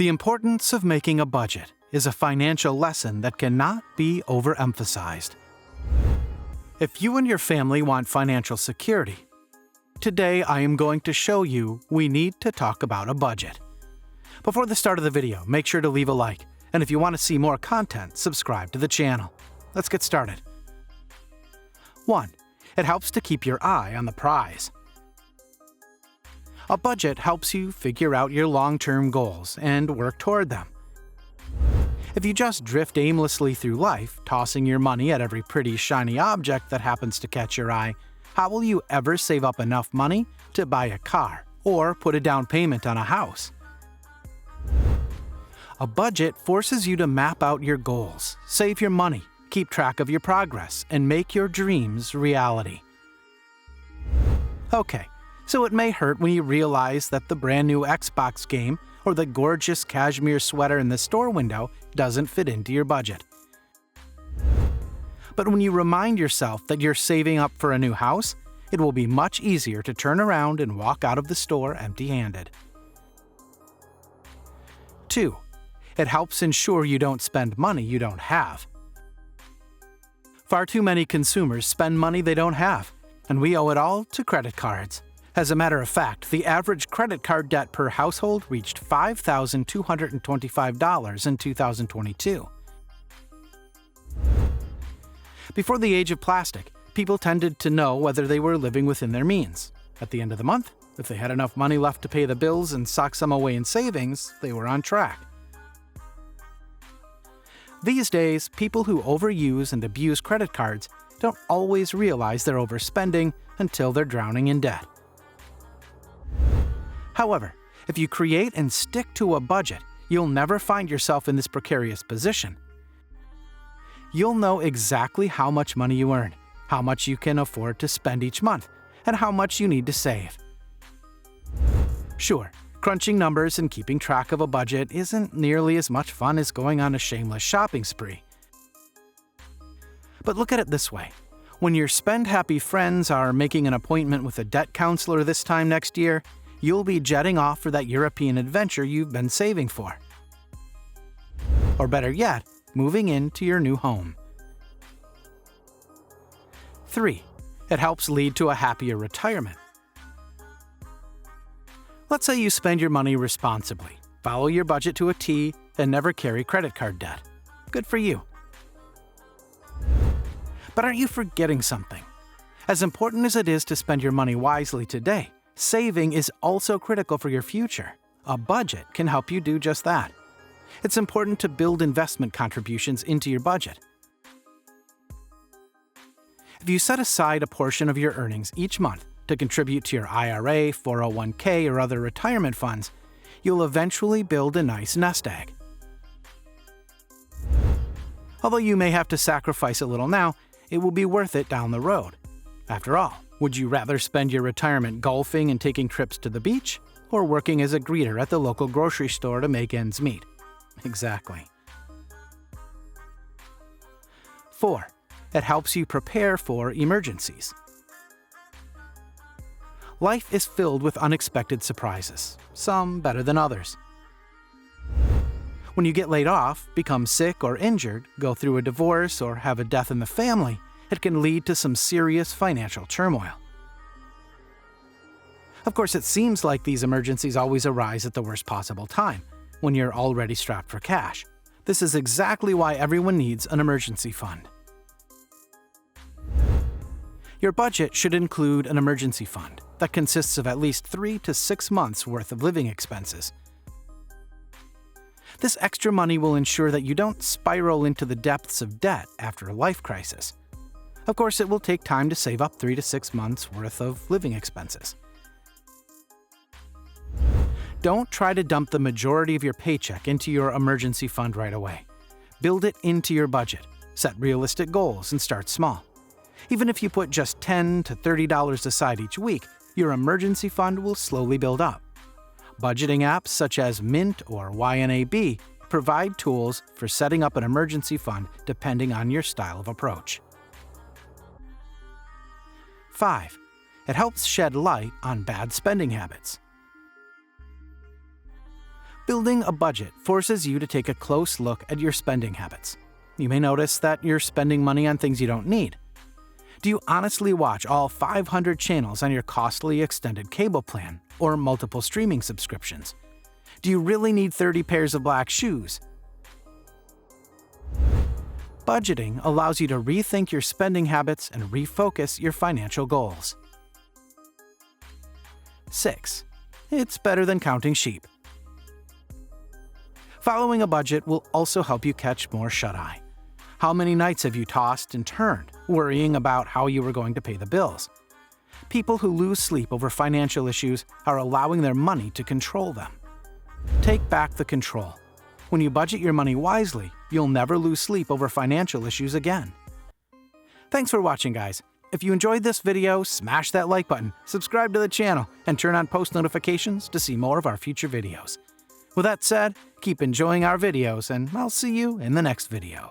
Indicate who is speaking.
Speaker 1: The importance of making a budget is a financial lesson that cannot be overemphasized. If you and your family want financial security, today I am going to show you we need to talk about a budget. Before the start of the video, make sure to leave a like, and if you want to see more content, subscribe to the channel. Let's get started. 1. It helps to keep your eye on the prize. A budget helps you figure out your long-term goals and work toward them. If you just drift aimlessly through life, tossing your money at every pretty shiny object that happens to catch your eye, how will you ever save up enough money to buy a car or put a down payment on a house? A budget forces you to map out your goals, save your money, keep track of your progress, and make your dreams reality. Okay, so it may hurt when you realize that the brand new Xbox game or the gorgeous cashmere sweater in the store window doesn't fit into your budget. But when you remind yourself that you're saving up for a new house, it will be much easier to turn around and walk out of the store empty-handed. 2. It helps ensure you don't spend money you don't have. Far too many consumers spend money they don't have, and we owe it all to credit cards. As a matter of fact, the average credit card debt per household reached $5,225 in 2022. Before the age of plastic, people tended to know whether they were living within their means. At the end of the month, if they had enough money left to pay the bills and sock some away in savings, they were on track. These days, people who overuse and abuse credit cards don't always realize they're overspending until they're drowning in debt. However, if you create and stick to a budget, you'll never find yourself in this precarious position. You'll know exactly how much money you earn, how much you can afford to spend each month, and how much you need to save. Sure, crunching numbers and keeping track of a budget isn't nearly as much fun as going on a shameless shopping spree. But look at it this way. When your spend-happy friends are making an appointment with a debt counselor this time next year, you'll be jetting off for that European adventure you've been saving for. Or better yet, moving into your new home. 3. It helps lead to a happier retirement. Let's say you spend your money responsibly, follow your budget to a T, and never carry credit card debt. Good for you. But aren't you forgetting something? As important as it is to spend your money wisely today, saving is also critical for your future. A budget can help you do just that. It's important to build investment contributions into your budget. If you set aside a portion of your earnings each month to contribute to your IRA, 401k, or other retirement funds, you'll eventually build a nice nest egg. Although you may have to sacrifice a little now, it will be worth it down the road. After all, would you rather spend your retirement golfing and taking trips to the beach, or working as a greeter at the local grocery store to make ends meet? Exactly. 4. It helps you prepare for emergencies. Life is filled with unexpected surprises, some better than others. When you get laid off, become sick or injured, go through a divorce, or have a death in the family, it can lead to some serious financial turmoil. Of course, it seems like these emergencies always arise at the worst possible time, when you're already strapped for cash. This is exactly why everyone needs an emergency fund. Your budget should include an emergency fund that consists of at least 3 to 6 months' worth of living expenses. This extra money will ensure that you don't spiral into the depths of debt after a life crisis. Of course, it will take time to save up 3 to 6 months' worth of living expenses. Don't try to dump the majority of your paycheck into your emergency fund right away. Build it into your budget, set realistic goals, and start small. Even if you put just $10 to $30 aside each week, your emergency fund will slowly build up. Budgeting apps such as Mint or YNAB provide tools for setting up an emergency fund depending on your style of approach. 5. It helps shed light on bad spending habits. Building a budget forces you to take a close look at your spending habits. You may notice that you're spending money on things you don't need. Do you honestly watch all 500 channels on your costly extended cable plan or multiple streaming subscriptions? Do you really need 30 pairs of black shoes? Budgeting allows you to rethink your spending habits and refocus your financial goals. 6. It's better than counting sheep. Following a budget will also help you catch more shut-eye. How many nights have you tossed and turned, worrying about how you were going to pay the bills? People who lose sleep over financial issues are allowing their money to control them. Take back the control. When you budget your money wisely, you'll never lose sleep over financial issues again. Thanks for watching, guys. If you enjoyed this video, smash that like button, subscribe to the channel, and turn on post notifications to see more of our future videos. With that said, keep enjoying our videos, and I'll see you in the next video.